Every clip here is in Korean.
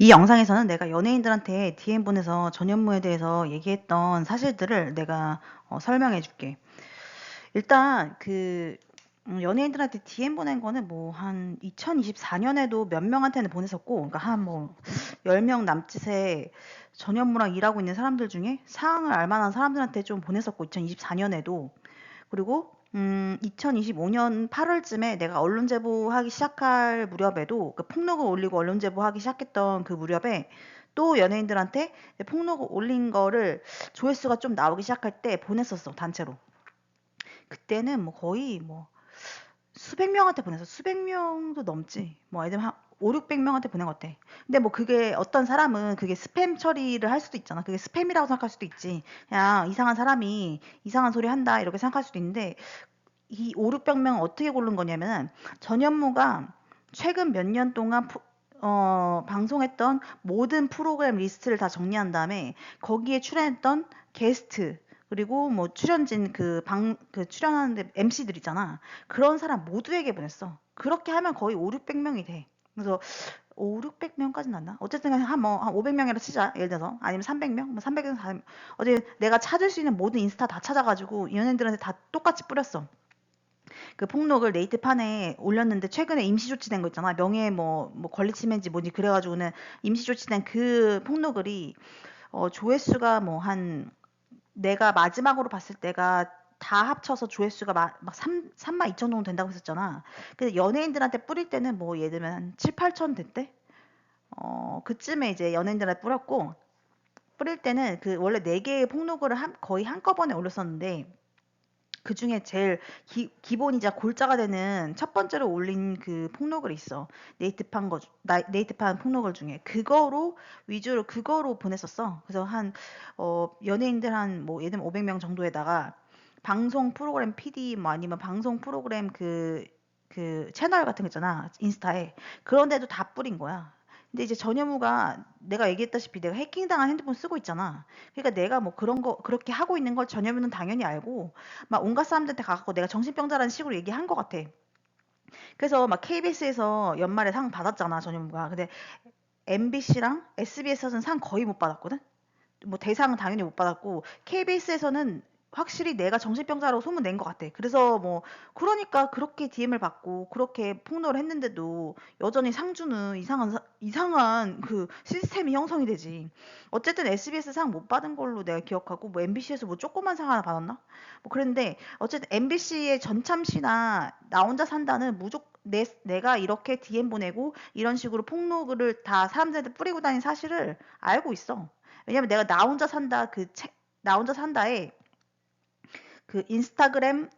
이 영상에서는 내가 연예인들한테 DM 보내서 전현무에 대해서 얘기했던 사실들을 내가 설명해 줄게. 일단 연예인들한테 DM 보낸 거는 뭐 한 2024년에도 몇 명한테는 보냈었고, 그러니까 한 뭐 10명 남짓의 전현무랑 일하고 있는 사람들 중에 사항을 알 만한 사람들한테 좀 보냈었고, 2024년에도. 그리고 2025년 8월쯤에 내가 언론 제보하기 시작할 무렵에도 그 폭로글 올리고 언론 제보하기 시작했던 그 무렵에 또 연예인들한테 폭로글 올린 거를 조회수가 좀 나오기 시작할 때 보냈었어, 단체로. 그때는 뭐 거의 뭐 수백 명한테 보내서 수백 명도 넘지. 뭐 예를 들면 한 5, 600명한테 보낸 것 같아. 근데 뭐 그게 어떤 사람은 그게 스팸 처리를 할 수도 있잖아. 그게 스팸이라고 생각할 수도 있지. 그냥 이상한 사람이 이상한 소리 한다 이렇게 생각할 수도 있는데, 이 5, 600명 어떻게 고른 거냐면은 전현무가 최근 몇 년 동안 방송했던 모든 프로그램 리스트를 다 정리한 다음에 거기에 출연했던 게스트, 그리고 뭐 출연진 그 출연하는데 MC들 있잖아. 그런 사람 모두에게 보냈어. 그렇게 하면 거의 5, 600명이 돼. 그래서 5, 600명까지는 안 나. 어쨌든 한 500명이라 치자. 예를 들어서. 아니면 300명? 뭐 300에서 400명. 어제 내가 찾을 수 있는 모든 인스타 다 찾아가지고 연예인들한테 다 똑같이 뿌렸어. 그 폭로글 네이트판에 올렸는데 최근에 임시 조치된 거 있잖아. 명예 뭐 권리 침해인지 뭐지 그래가지고는 임시 조치된 그 폭로글이 조회수가 뭐 한, 내가 마지막으로 봤을 때가 다 합쳐서 조회수가 막 3만 2천 정도 된다고 했었잖아. 근데 연예인들한테 뿌릴 때는 뭐 예를 들면 한 7, 8천 됐대? 그쯤에 이제 연예인들한테 뿌렸고, 뿌릴 때는 그 원래 4개의 폭로글을 거의 한꺼번에 올렸었는데, 그 중에 제일 기본이자 골자가 되는 첫 번째로 올린 그 폭로글이 있어. 네이트판 폭로글 중에. 위주로 그거로 보냈었어. 그래서 연예인들 한 뭐 예를 들면 500명 정도에다가 방송 프로그램 PD 뭐 아니면 방송 프로그램 그 채널 같은 거 있잖아. 인스타에. 그런 데도 다 뿌린 거야. 근데 이제 전현무가 내가 얘기했다시피 내가 해킹당한 핸드폰 쓰고 있잖아. 그러니까 내가 뭐 그런 거 그렇게 하고 있는 걸 전현무는 당연히 알고 막 온갖 사람들한테 가갖고 내가 정신병자라는 식으로 얘기한 것 같아. 그래서 막 KBS에서 연말에 상 받았잖아, 전현무가. 근데 MBC랑 SBS에서는 상 거의 못 받았거든. 뭐 대상은 당연히 못 받았고 KBS에서는 확실히 내가 정신병자라고 소문낸 것 같아. 그래서 뭐 그러니까 그렇게 DM을 받고 그렇게 폭로를 했는데도 여전히 상주는 이상한 그 시스템이 형성이 되지. 어쨌든 SBS 상 못 받은 걸로 내가 기억하고, 뭐 MBC에서 뭐 조그만 상 하나 받았나? 뭐 그랬는데 어쨌든 MBC의 전참시나 나 혼자 산다는 무조건 내가 이렇게 DM 보내고 이런 식으로 폭로글을 다 사람들한테 뿌리고 다닌 사실을 알고 있어. 왜냐면 내가 나 혼자 산다에 그 인스타그램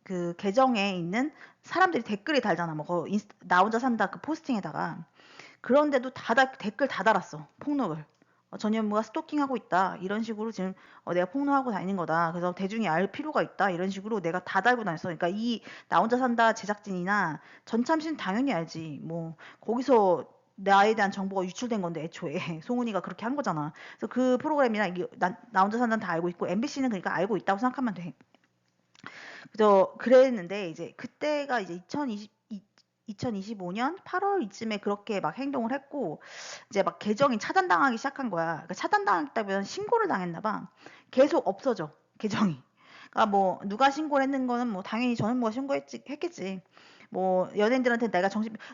그 계정에 있는 사람들이 댓글이 달잖아. 뭐 나 혼자 산다 그 포스팅에다가. 그런데도 댓글 다 달았어. 폭로를. 전현무가 스토킹하고 있다. 이런 식으로 지금 내가 폭로하고 다니는 거다. 그래서 대중이 알 필요가 있다. 이런 식으로 내가 다 달고 다녔어. 그러니까 이 나 혼자 산다 제작진이나 전참시는 당연히 알지. 뭐 거기서 나에 대한 정보가 유출된 건데 애초에 송은이가 그렇게 한 거잖아. 그래서 그 프로그램이나 나 혼자 산다는 다 알고 있고 MBC는 그러니까 알고 있다고 생각하면 돼. 그래서 그랬는데 이제 그때가 이제 2025년 8월 이쯤에 그렇게 막 행동을 했고, 이제 막 계정이 차단당하기 시작한 거야. 그러니까 차단당했다기보다는 신고를 당했나 봐. 계속 없어져, 계정이. 그러니까 뭐 누가 신고를 했는 거는 뭐 당연히 전현무가 했겠지. 뭐 연예인들한테 내가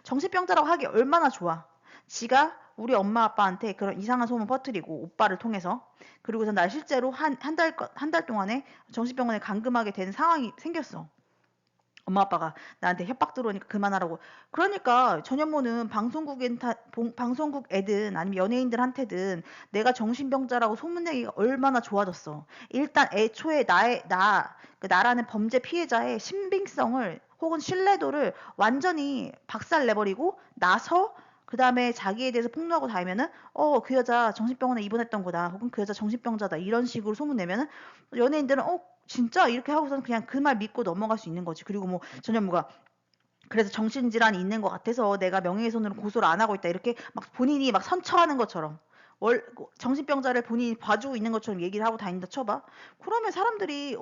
정신병자라고 하기 얼마나 좋아. 지가 우리 엄마 아빠한테 그런 이상한 소문 퍼뜨리고 오빠를 통해서, 그리고서 날 실제로 한 달 동안에 정신병원에 감금하게 된 상황이 생겼어. 엄마 아빠가 나한테 협박 들어오니까 그만하라고. 그러니까 전현무는 방송국 애든 아니면 연예인들한테든 내가 정신병자라고 소문내기가 얼마나 좋아졌어. 일단 애초에 나라는 범죄 피해자의 신빙성을 혹은 신뢰도를 완전히 박살내버리고 나서, 그 다음에 자기에 대해서 폭로하고 다니면은 그 여자 정신병원에 입원했던 거다, 혹은 그 여자 정신병자다, 이런 식으로 소문내면은 연예인들은 진짜 이렇게 하고서는 그냥 그 말 믿고 넘어갈 수 있는 거지. 그리고 뭐 전현무가 그래서 정신질환이 있는 것 같아서 내가 명예훼손으로 고소를 안 하고 있다, 이렇게 막 본인이 막 선처하는 것처럼 정신병자를 본인이 봐주고 있는 것처럼 얘기를 하고 다닌다 쳐봐. 그러면 사람들이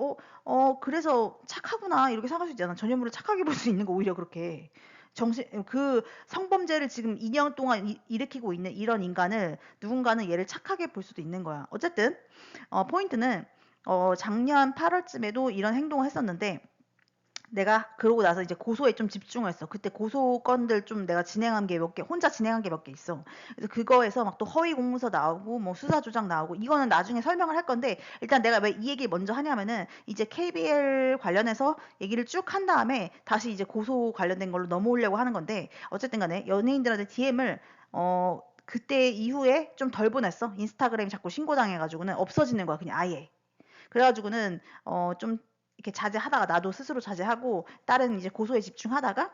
그래서 착하구나 이렇게 생각할 수 있잖아. 전현무를 착하게 볼 수 있는 거 오히려 그렇게. 그 성범죄를 지금 2년 동안 일으키고 있는 이런 인간을 누군가는 얘를 착하게 볼 수도 있는 거야. 어쨌든 포인트는 작년 8월쯤에도 이런 행동을 했었는데 내가 그러고 나서 이제 고소에 좀 집중을 했어. 그때 고소 건들 좀 내가 진행한 게 몇 개, 혼자 진행한 게 몇 개 있어. 그래서 그거에서 막 또 허위 공문서 나오고 뭐 수사 조작 나오고 이거는 나중에 설명을 할 건데 일단 내가 왜 이 얘기 먼저 하냐면은 이제 KBL 관련해서 얘기를 쭉 한 다음에 다시 이제 고소 관련된 걸로 넘어오려고 하는 건데 어쨌든 간에 연예인들한테 DM을 그때 이후에 좀 덜 보냈어. 인스타그램이 자꾸 신고당해가지고는 없어지는 거야. 그냥 아예. 그래가지고는 좀 이렇게 자제하다가 나도 스스로 자제하고 다른 이제 고소에 집중하다가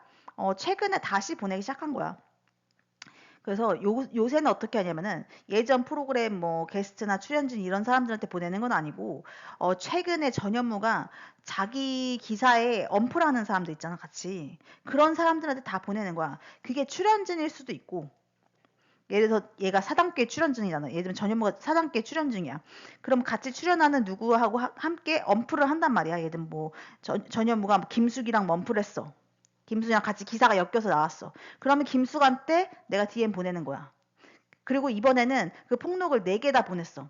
최근에 다시 보내기 시작한 거야. 그래서 요새는 어떻게 하냐면은 예전 프로그램 뭐 게스트나 출연진 이런 사람들한테 보내는 건 아니고 최근에 전현무가 자기 기사에 엄플하는 사람들 있잖아 같이 그런 사람들한테 다 보내는 거야. 그게 출연진일 수도 있고 예를 들어서 얘가 사단계 출연진이잖아. 예를 들면 전현무가 사단계 출연진이야. 그럼 같이 출연하는 누구하고 함께 엄플을 한단 말이야. 예를 들면 뭐 전현무가 김숙이랑 엄플 했어. 김숙이랑 같이 기사가 엮여서 나왔어. 그러면 김숙한테 내가 DM 보내는 거야. 그리고 이번에는 그 폭록을 4개 다 보냈어.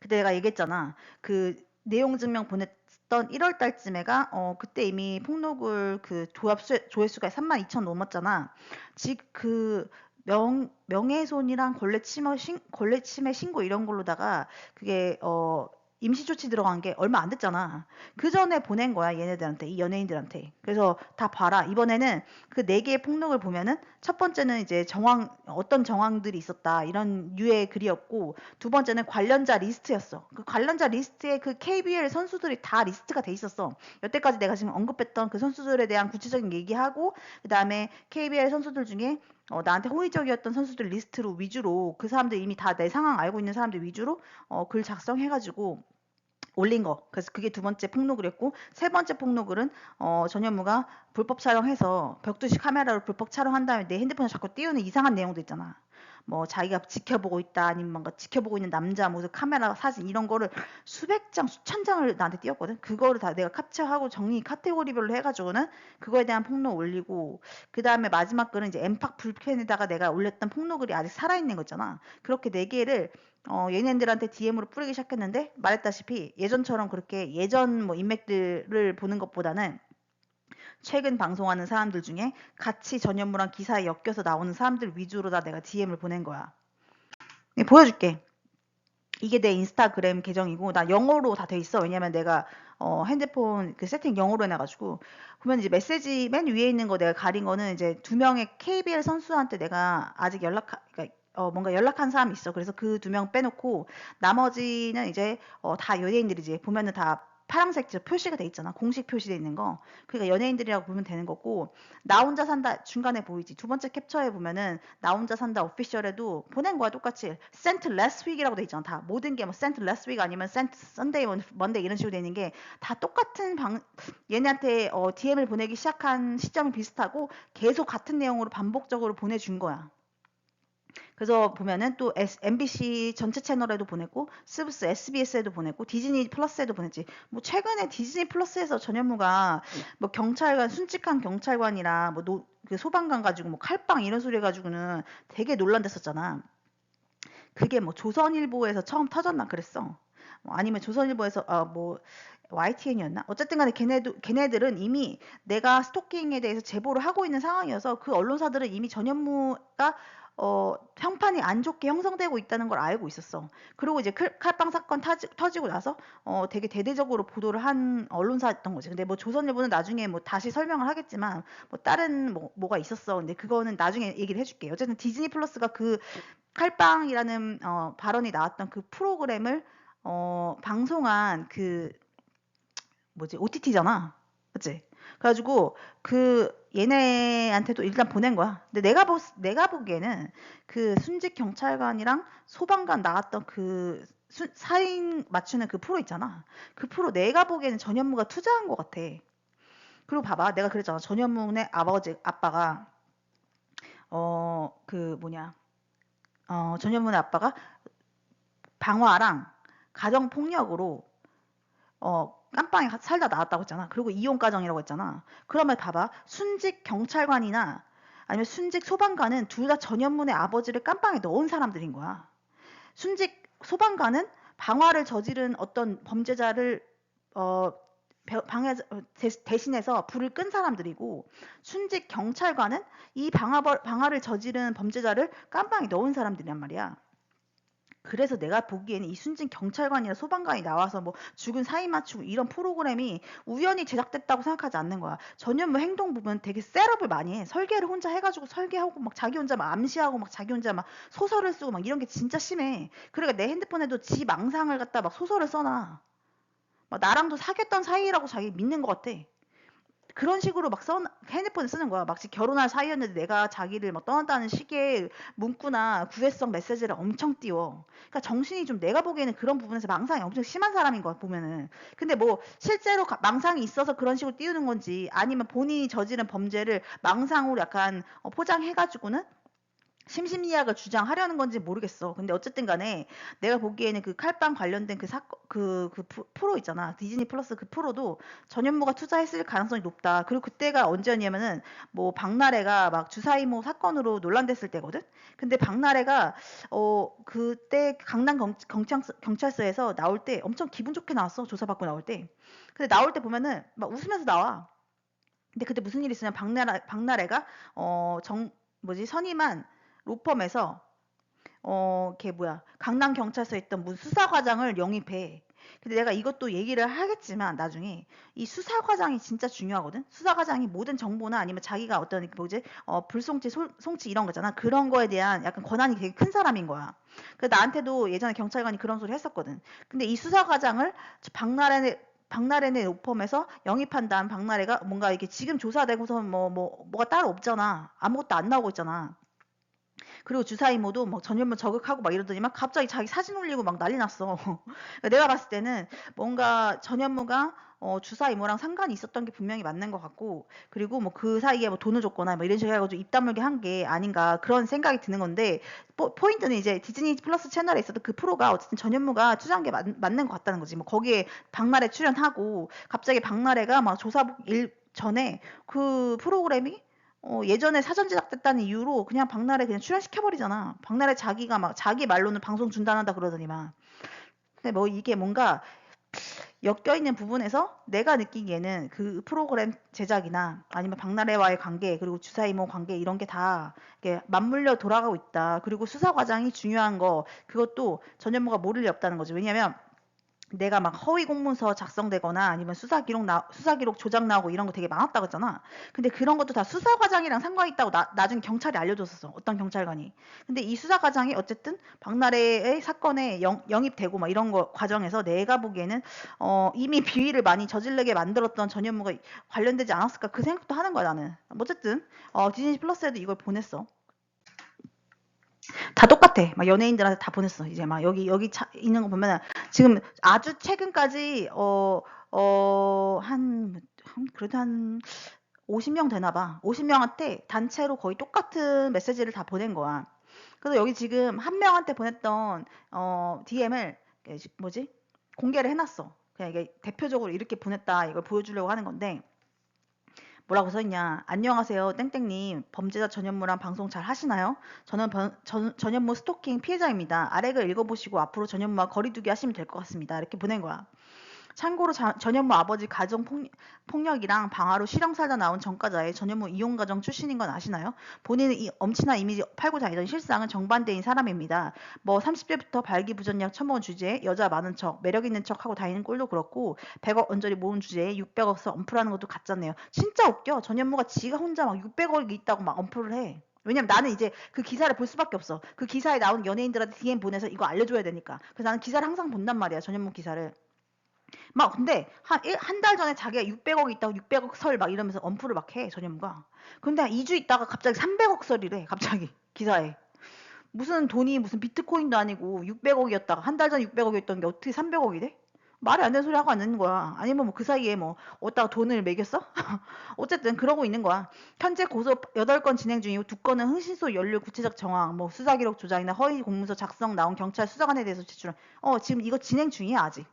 그때 내가 얘기했잖아. 그 내용 증명 보냈던 1월 달쯤에가 그때 이미 폭록을 그 조회수가 32,000 넘었잖아. 그 명예훼손이랑 권례침해 신고 이런 걸로다가 그게 임시조치 들어간 게 얼마 안 됐잖아. 그 전에 보낸 거야, 얘네들한테, 이 연예인들한테. 그래서 다 봐라. 이번에는 그 4개의 폭로를 보면은 첫 번째는 이제 어떤 정황들이 있었다. 이런 유의 글이었고, 두 번째는 관련자 리스트였어. 그 관련자 리스트에 그 KBL 선수들이 다 리스트가 돼 있었어. 여태까지 내가 지금 언급했던 그 선수들에 대한 구체적인 얘기하고, 그 다음에 KBL 선수들 중에 나한테 호의적이었던 선수들 리스트로 위주로 그 사람들 이미 다 내 상황 알고 있는 사람들 위주로 글 작성해가지고 올린 거. 그래서 그게 두 번째 폭로글이었고 세 번째 폭로글은 전현무가 불법 촬영해서 벽두시 카메라로 불법 촬영한 다음에 내 핸드폰에 자꾸 띄우는 이상한 내용도 있잖아. 뭐 자기가 지켜보고 있다 아니면 뭔가 지켜보고 있는 남자 모습 카메라 사진 이런 거를 수백 장 수천 장을 나한테 띄웠거든. 그거를 다 내가 캡처하고 정리 카테고리별로 해가지고는 그거에 대한 폭로 올리고 그 다음에 마지막 글은 이제 엠팍 불펜에다가 내가 올렸던 폭로글이 아직 살아있는 거 있잖아. 그렇게 4개를 얘네들한테 DM으로 뿌리기 시작했는데 말했다시피 예전처럼 그렇게 예전 뭐 인맥들을 보는 것보다는 최근 방송하는 사람들 중에 같이 전현무랑 기사에 엮여서 나오는 사람들 위주로 다 내가 DM을 보낸 거야. 보여줄게. 이게 내 인스타그램 계정이고 나 영어로 다 돼 있어. 왜냐면 내가 핸드폰 그 세팅 영어로 해놔가지고 그러면 이제 메시지 맨 위에 있는 거 내가 가린 거는 이제 2명의 KBL 선수한테 내가 아직 그러니까 뭔가 연락한 사람이 있어. 그래서 그 2명 빼놓고 나머지는 이제 다 연예인들이지. 보면은 다 파란색 표시가 돼 있잖아. 공식 표시돼 있는 거. 그러니까 연예인들이라고 보면 되는 거고 나 혼자 산다 중간에 보이지. 두 번째 캡처에 보면은 나 혼자 산다 오피셜에도 보낸 거야 똑같이. sent last week이라고 돼 있잖아. 다 모든 게 뭐 sent last week 아니면 sent Sunday, Monday 이런 식으로 돼 있는 게 다 똑같은 얘네한테 DM을 보내기 시작한 시점이 비슷하고 계속 같은 내용으로 반복적으로 보내준 거야. 그래서 보면은 또 MBC 전체 채널에도 보냈고 스브스 SBS에도 보냈고 디즈니 플러스에도 보냈지. 뭐 최근에 디즈니 플러스에서 전현무가 뭐 경찰관 순직한 경찰관이라 그 소방관 가지고 뭐 칼빵 이런 소리 해가지고는 되게 논란됐었잖아. 그게 뭐 조선일보에서 처음 터졌나 그랬어. 아니면 조선일보에서 뭐 YTN이었나? 어쨌든 간에 걔네들은 이미 내가 스토킹에 대해서 제보를 하고 있는 상황이어서 그 언론사들은 이미 전현무가 평판이 안 좋게 형성되고 있다는 걸 알고 있었어. 그리고 이제 칼빵 사건 터지고 나서 되게 대대적으로 보도를 한 언론사였던 거지. 근데 뭐 조선일보는 나중에 뭐 다시 설명을 하겠지만 뭐 다른 뭐가 있었어. 근데 그거는 나중에 얘기를 해줄게. 어쨌든 디즈니 플러스가 그 칼빵이라는 발언이 나왔던 그 프로그램을 방송한 그 뭐지 OTT잖아. 그치? 그래가지고 그 얘네한테도 일단 보낸 거야. 근데 내가 보기에는 그 순직 경찰관이랑 소방관 나왔던 그 사인 맞추는 그 프로 있잖아. 그 프로 내가 보기에는 전현무가 투자한 것 같아. 그리고 봐봐, 내가 그랬잖아. 전현무의 아빠가 그 뭐냐, 전현무의 아빠가 방화랑 가정 폭력으로 깜빵에 살다 나왔다고 했잖아. 그리고 이혼 가정이라고 했잖아. 그러면 봐봐. 순직 경찰관이나 아니면 순직 소방관은 둘 다 전현문의 아버지를 깜빵에 넣은 사람들인 거야. 순직 소방관은 방화를 저지른 어떤 범죄자를 어, 대신해서 불을 끈 사람들이고, 순직 경찰관은 이 방화를 저지른 범죄자를 깜빵에 넣은 사람들이란 말이야. 그래서 내가 보기에는 이 순직 경찰관이나 소방관이 나와서 뭐 죽은 사이 맞추고 이런 프로그램이 우연히 제작됐다고 생각하지 않는 거야. 전현무 행동 부분 되게 셋업을 많이 해. 설계를 혼자 해가지고 설계하고 막 자기 혼자 막 암시하고 막 자기 혼자 막 소설을 쓰고 막 이런 게 진짜 심해. 그러니까 내 핸드폰에도 지 망상을 갖다 막 소설을 써놔. 막 나랑도 사귀었던 사이라고 자기 믿는 것 같아. 그런 식으로 막 핸드폰을 쓰는 거야. 마치 결혼할 사이였는데 내가 자기를 막 떠난다는 식의 문구나 구애성 메시지를 엄청 띄워. 그러니까 정신이 좀, 내가 보기에는 그런 부분에서 망상이 엄청 심한 사람인 거야, 보면은. 근데 뭐 실제로 망상이 있어서 그런 식으로 띄우는 건지, 아니면 본인이 저지른 범죄를 망상으로 약간 포장해가지고는 심심리학을 주장하려는 건지 모르겠어. 근데 어쨌든 간에 내가 보기에는 그 칼빵 관련된 그 사건, 프로 있잖아. 디즈니 플러스 그 프로도 전현무가 투자했을 가능성이 높다. 그리고 그때가 언제였냐면은 뭐 박나래가 막 주사이모 사건으로 논란됐을 때거든. 근데 박나래가 그때 강남 경찰서에서 나올 때 엄청 기분 좋게 나왔어. 조사받고 나올 때. 근데 나올 때 보면은 막 웃으면서 나와. 근데 그때 무슨 일이 있었냐면 박나래가 선임한 로펌에서 걔 뭐야, 강남 경찰서에 있던 무슨 수사과장을 영입해. 근데 내가 이것도 얘기를 하겠지만 나중에 이 수사과장이 진짜 중요하거든. 수사과장이 모든 정보나 아니면 자기가 어떤 불송치, 송치 이런 거잖아. 그런 거에 대한 약간 권한이 되게 큰 사람인 거야. 그래서 나한테도 예전에 경찰관이 그런 소리 했었거든. 근데 이 수사과장을 박나래네 로펌에서 영입한 다음 박나래가 뭔가 이게 지금 조사되고서 뭐가 따로 없잖아. 아무것도 안 나오고 있잖아. 그리고 주사이모도 막 전현무 저격하고 막 이러더니만 갑자기 자기 사진 올리고 막 난리 났어. 내가 봤을 때는 뭔가 전현무가 주사이모랑 상관이 있었던 게 분명히 맞는 것 같고, 그리고 뭐 그 사이에 뭐 돈을 줬거나 뭐 이런 식으로 해가지고 입 다물게 한 게 아닌가 그런 생각이 드는 건데, 포인트는 이제 디즈니 플러스 채널에 있었던 그 프로가 어쨌든 전현무가 투자한 게 맞는 것 같다는 거지. 뭐 거기에 박나래 출연하고 갑자기 박나래가 막 조사복 일 전에 그 프로그램이 예전에 사전 제작됐다는 이유로 그냥 박나래 그냥 출연시켜버리잖아. 박나래 자기가 막 자기 말로는 방송 중단한다 그러더니만. 근데 뭐 이게 뭔가 엮여있는 부분에서 내가 느끼기에는 그 프로그램 제작이나 아니면 박나래와의 관계, 그리고 주사이모 관계 이런 게 다 맞물려 돌아가고 있다. 그리고 수사 과정이 중요한 거, 그것도 전현무가 모를 리 없다는 거지. 왜냐면 내가 막 허위 공문서 작성되거나 아니면 수사 기록 조작 나오고 이런 거 되게 많았다고 했잖아. 근데 그런 것도 다 수사 과정이랑 상관이 있다고 나중에 경찰이 알려줬었어. 어떤 경찰관이. 근데 이 수사 과정이 어쨌든 박나래의 사건에 영입되고 막 이런 거 과정에서 내가 보기에는 이미 비위를 많이 저질르게 만들었던 전현무가 관련되지 않았을까 그 생각도 하는 거야 나는. 어쨌든 디즈니 플러스에도 이걸 보냈어. 다 똑같아. 막 연예인들한테 다 보냈어. 이제 막 여기 있는 거 보면은 지금 아주 최근까지 그래도 한 50명 되나 봐. 50명한테 단체로 거의 똑같은 메시지를 다 보낸 거야. 그래서 여기 지금 한 명한테 보냈던 DM을 공개를 해놨어. 그냥 이게 대표적으로 이렇게 보냈다 이걸 보여주려고 하는 건데, 뭐라고 써있냐. 안녕하세요 땡땡님, 범죄자 전현무랑 방송 잘 하시나요? 저는 전현무 스토킹 피해자입니다. 아래글 읽어보시고 앞으로 전현무와 거리두기 하시면 될 것 같습니다. 이렇게 보낸 거야. 참고로 전현무 아버지 가정 폭력이랑 방화로 실형 살다 나온 전과자의 전현무 이혼 가정 출신인 건 아시나요? 본인은 이 엄친한 이미지 팔고 다니던 실상은 정반대인 사람입니다. 뭐 30대부터 발기부전약 처먹은 주제에 여자 많은 척, 매력 있는 척 하고 다니는 꼴도 그렇고 100억 언저리 모은 주제에 600억 써 언플하는 것도 가짜네요. 진짜 웃겨. 전현무가 지가 혼자 막 600억이 있다고 막 언플을 해. 왜냐면 나는 이제 그 기사를 볼 수밖에 없어. 그 기사에 나온 연예인들한테 DM 보내서 이거 알려줘야 되니까. 그래서 나는 기사를 항상 본단 말이야. 전현무 기사를. 막 근데 한 달 전에 자기가 600억이 있다고 600억 설 막 이러면서 언플을 막 해, 전현무가. 근데 한 2주 있다가 갑자기 300억 설이래, 갑자기 기사에. 무슨 돈이 무슨 비트코인도 아니고 600억이었다가 한 달 전에 600억이었던 게 어떻게 300억이 돼? 말이 안 되는 소리 하고 앉는 거야. 아니면 뭐 그 사이에 뭐 어디다가 돈을 매겼어? 어쨌든 그러고 있는 거야. 현재 고소 8건 진행 중이고 2건은 흥신소 연루 구체적 정황, 뭐 수사 기록 조작이나 허위 공문서 작성 나온 경찰 수사관에 대해서 제출한. 지금 이거 진행 중이야, 아직.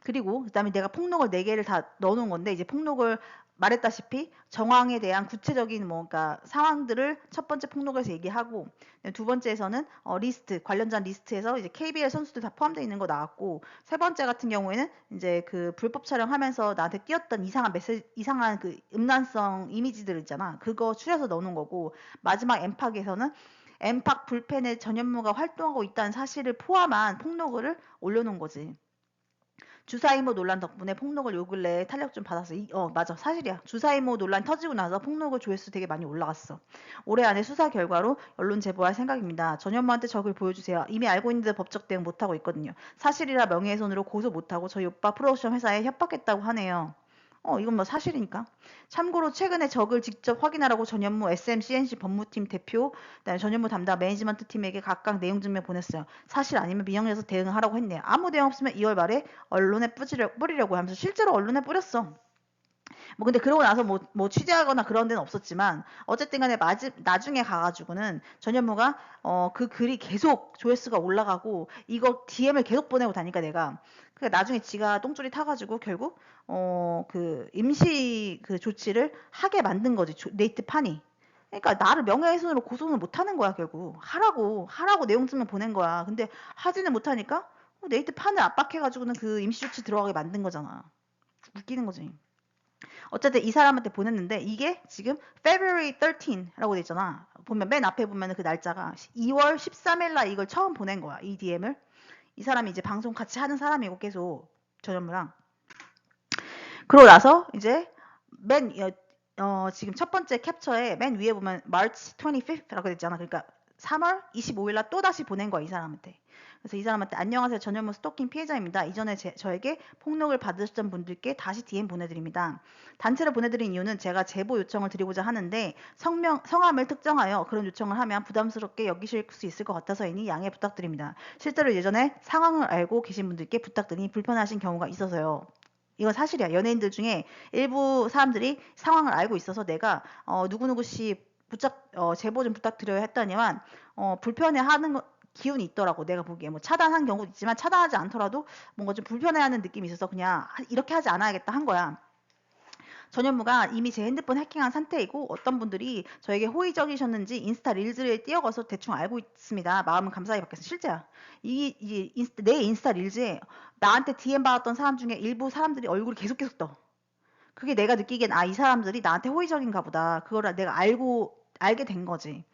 그리고 그다음에 내가 폭록을 4개를 다 넣어놓은 건데 이제 폭록을 말했다시피 정황에 대한 구체적인 그러니까 상황들을 첫 번째 폭록에서 얘기하고 두 번째에서는 리스트 관련자 리스트에서 이제 KBL 선수들 다 포함되어 있는 거 나왔고 세 번째 같은 경우에는 이제 그 불법 촬영하면서 나한테 띄었던 이상한 메시지 이상한 그 음란성 이미지들 있잖아. 그거 추려서 넣어놓은 거고 마지막 엠팍에서는 엠팍 불펜의 전현무가 활동하고 있다는 사실을 포함한 폭로글을 올려놓은 거지. 주사이모 논란 덕분에 폭로글 요 근래 탄력 좀 받았어. 맞아. 사실이야. 주사이모 논란 터지고 나서 폭로글 조회수 되게 많이 올라갔어. 올해 안에 수사 결과로 언론 제보할 생각입니다. 전현무한테 적을 보여주세요. 이미 알고 있는데 법적 대응 못하고 있거든요. 사실이라 명예훼손으로 고소 못하고 저희 오빠 프로덕션 회사에 협박했다고 하네요. 이건 뭐 사실이니까. 참고로 최근에 적을 직접 확인하라고 전현무 SMCNC 법무팀 대표, 그다음에 전현무 담당 매니지먼트 팀에게 각각 내용 증명 보냈어요. 사실 아니면 민영에서 대응하라고 했네요. 아무 내용 없으면 2월 말에 언론에 뿌리려고 하면서 실제로 언론에 뿌렸어. 뭐 근데 그러고 나서 뭐 취재하거나 그런 데는 없었지만 어쨌든 간에 나중에 가가지고는 전현무가 그 글이 계속 조회수가 올라가고 이거 DM을 계속 보내고 다니까 내가 그러니까 나중에 지가 똥줄이 타가지고 결국 그 임시 그 조치를 하게 만든 거지 네이트 판이. 그러니까 나를 명예훼손으로 고소는 못 하는 거야 결국 하라고 내용 증명 보낸 거야. 근데 하지는 못하니까 네이트 판을 압박해가지고는 그 임시 조치 들어가게 만든 거잖아. 웃기는 거지. 어쨌든 이 사람한테 보냈는데 이게 지금 February 13라고 돼 있잖아. 보면 맨 앞에 보면 그 날짜가 2월 13일 날 이걸 처음 보낸 거야. 이 DM을. 이 사람이 이제 방송 같이 하는 사람이고 계속 전현무랑. 그러고 나서 이제 맨 지금 첫 번째 캡처에 맨 위에 보면 March 25th라고 돼 있잖아. 그러니까 3월 25일 날 또다시 보낸 거야, 이 사람한테. 그래서 이 사람한테 안녕하세요. 전현무 스토킹 피해자입니다. 이전에 저에게 폭력을 받으셨던 분들께 다시 DM 보내드립니다. 단체를 보내드린 이유는 제가 제보 요청을 드리고자 하는데 성함을 특정하여 그런 요청을 하면 부담스럽게 여기실 수 있을 것 같아서이니 양해 부탁드립니다. 실제로 예전에 상황을 알고 계신 분들께 부탁드리니 불편하신 경우가 있어서요. 이건 사실이야. 연예인들 중에 일부 사람들이 상황을 알고 있어서 내가 누구누구 씨 제보 좀 부탁드려야 했더니만 불편해하는 기운이 있더라고. 내가 보기에 뭐 차단한 경우도 있지만 차단하지 않더라도 뭔가 좀 불편해하는 느낌이 있어서 그냥 이렇게 하지 않아야겠다 한 거야. 전현무가 이미 제 핸드폰 해킹한 상태이고 어떤 분들이 저에게 호의적이셨는지 인스타 릴즈에 띄어가서 대충 알고 있습니다. 마음은 감사히 받겠습니다. 실제야. 내 인스타 릴즈에 나한테 DM 받았던 사람 중에 일부 사람들이 얼굴이 계속 떠. 그게 내가 느끼기엔 이 사람들이 나한테 호의적인가 보다. 그거를 내가 알게 된 거지.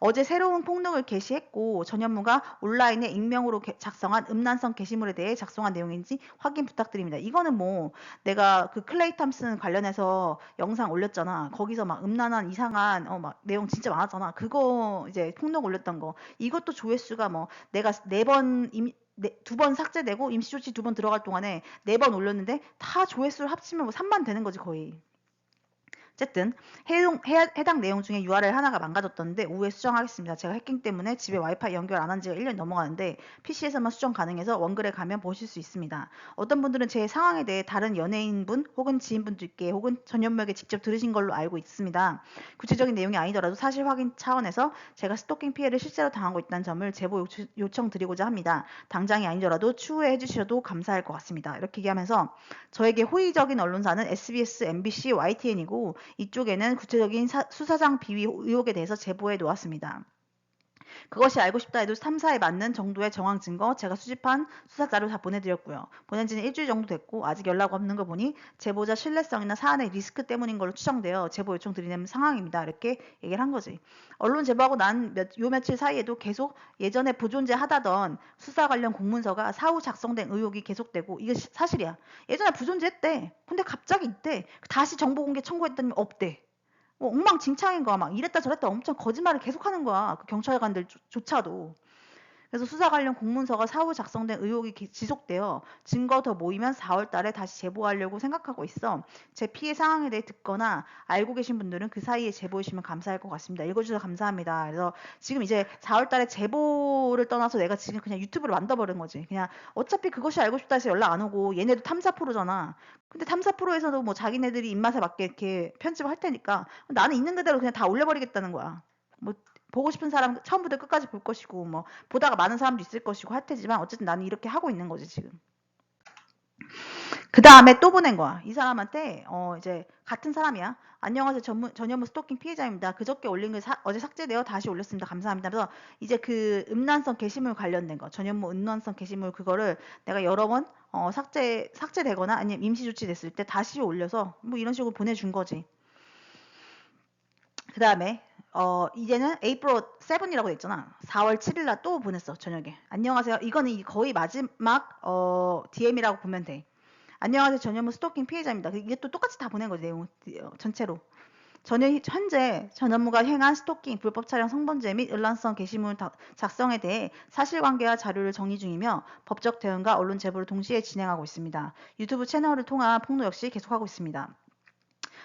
어제 새로운 폭로를 게시했고 전현무가 온라인에 익명으로 작성한 음란성 게시물에 대해 작성한 내용인지 확인 부탁드립니다. 이거는 뭐 내가 그 클레이 탐슨 관련해서 영상 올렸잖아. 거기서 막 음란한 이상한 막 내용 진짜 많았잖아. 그거 이제 폭로 올렸던 거. 이것도 조회수가 뭐 내가 2번 삭제되고 임시조치 2번 들어갈 동안에 4번 올렸는데 다 조회수를 합치면 뭐 3만 되는 거지 거의. 어쨌든 해당 내용 중에 URL 하나가 망가졌던데 오후에 수정하겠습니다. 제가 해킹 때문에 집에 와이파이 연결 안 한 지가 1년 넘어가는데 PC에서만 수정 가능해서 원글에 가면 보실 수 있습니다. 어떤 분들은 제 상황에 대해 다른 연예인분 혹은 지인분들께 혹은 전현무에게 직접 들으신 걸로 알고 있습니다. 구체적인 내용이 아니더라도 사실 확인 차원에서 제가 스토킹 피해를 실제로 당하고 있다는 점을 제보 요청 드리고자 합니다. 당장이 아니더라도 추후에 해주셔도 감사할 것 같습니다. 이렇게 얘기하면서 저에게 호의적인 언론사는 SBS, MBC, YTN이고 이쪽에는 구체적인 수사상 비위 의혹에 대해서 제보해 놓았습니다. 그것이 알고 싶다 해도 3사에 맞는 정도의 정황 증거 제가 수집한 수사자료 다 보내드렸고요. 보낸 지는 일주일 정도 됐고 아직 연락 없는 거 보니 제보자 신뢰성이나 사안의 리스크 때문인 걸로 추정되어 제보 요청 드리는 상황입니다. 이렇게 얘기를 한 거지. 언론 제보하고 난 며칠 사이에도 계속 예전에 부존재 하다던 수사 관련 공문서가 사후 작성된 의혹이 계속되고 이게 사실이야. 예전에 부존재했대. 근데 갑자기 있대. 다시 정보 공개 청구했더니 없대. 뭐 엉망진창인 거야. 막 이랬다 저랬다 엄청 거짓말을 계속하는 거야. 그 경찰관들조차도. 그래서 수사 관련 공문서가 사후 작성된 의혹이 지속되어 증거 더 모이면 4월 달에 다시 제보하려고 생각하고 있어. 제 피해 상황에 대해 듣거나 알고 계신 분들은 그 사이에 제보해 주시면 감사할 것 같습니다. 읽어주셔서 감사합니다. 그래서 지금 이제 4월 달에 제보를 떠나서 내가 지금 그냥 유튜브를 만들어버린 거지. 그냥 어차피 그것이 알고 싶다 해서 연락 안 오고 얘네도 탐사 프로잖아. 근데 탐사 프로에서도 뭐 자기네들이 입맛에 맞게 이렇게 편집을 할 테니까 나는 있는 그대로 그냥 다 올려버리겠다는 거야. 뭐 보고 싶은 사람 처음부터 끝까지 볼 것이고 뭐 보다가 많은 사람도 있을 것이고 할 테지만 어쨌든 나는 이렇게 하고 있는 거지 지금. 그 다음에 또 보낸 거야. 이 사람한테 이제 같은 사람이야. 안녕하세요. 전현무 스토킹 피해자입니다. 그저께 올린 글 어제 삭제되어 다시 올렸습니다. 감사합니다. 그래서 이제 그 음란성 게시물 관련된 거, 전현무 음란성 게시물 그거를 내가 여러 번 삭제되거나 아니면 임시 조치됐을 때 다시 올려서 뭐 이런 식으로 보내준 거지. 그 다음에 이제는 April 7이라고 돼 있잖아. 4월 7일 날 또 보냈어. 저녁에. 안녕하세요. 이거는 거의 마지막 DM이라고 보면 돼. 안녕하세요. 전현무 스토킹 피해자입니다. 이게 또 똑같이 다 보낸 거지. 내용 전체로. 현재 전현무가 행한 스토킹, 불법 촬영 성범죄 및 일란성 게시물 작성에 대해 사실관계와 자료를 정리 중이며 법적 대응과 언론 제보를 동시에 진행하고 있습니다. 유튜브 채널을 통한 폭로 역시 계속하고 있습니다.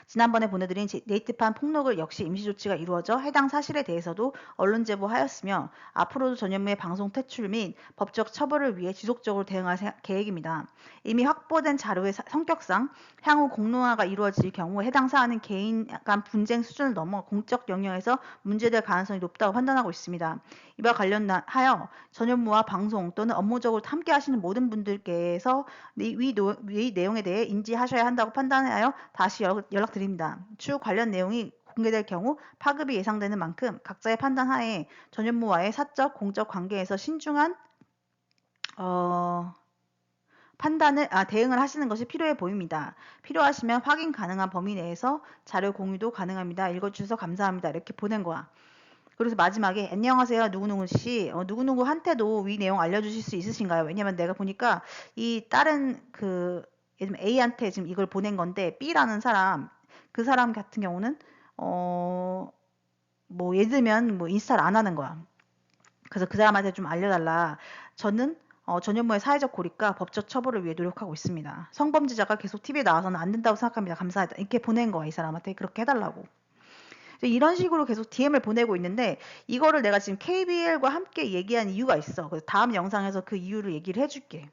지난번에 보내드린 네이트판 폭로글 역시 임시조치가 이루어져 해당 사실에 대해서도 언론 제보하였으며 앞으로도 전현무의 방송 퇴출 및 법적 처벌을 위해 지속적으로 대응할 계획입니다. 이미 확보된 자료의 성격상 향후 공론화가 이루어질 경우 해당 사안은 개인 간 분쟁 수준을 넘어 공적 영역에서 문제될 가능성이 높다고 판단하고 있습니다. 이와 관련하여 전현무와 방송 또는 업무적으로 함께 하시는 모든 분들께서 위 내용에 대해 인지하셔야 한다고 판단하여 다시 연락드립니다. 추후 관련 내용이 공개될 경우 파급이 예상되는 만큼 각자의 판단 하에 전현무와의 사적, 공적 관계에서 신중한 대응을 하시는 것이 필요해 보입니다. 필요하시면 확인 가능한 범위 내에서 자료 공유도 가능합니다. 읽어주셔서 감사합니다. 이렇게 보낸 거야. 그래서 마지막에 안녕하세요 누구누구 씨 누구누구한테도 위 내용 알려주실 수 있으신가요? 왜냐면 내가 보니까 이 다른 예를 들면 A한테 지금 이걸 보낸 건데 B라는 사람 그 사람 같은 경우는 뭐 예를 들면 뭐 인스타를 안 하는 거야. 그래서 그 사람한테 좀 알려달라. 저는 전현무의 사회적 고립과 법적 처벌을 위해 노력하고 있습니다. 성범죄자가 계속 TV에 나와서는 안 된다고 생각합니다. 감사하다. 이렇게 보낸 거야 이 사람한테 그렇게 해달라고. 이런 식으로 계속 DM을 보내고 있는데 이거를 내가 지금 KBL과 함께 얘기한 이유가 있어. 그래서 다음 영상에서 그 이유를 얘기를 해줄게.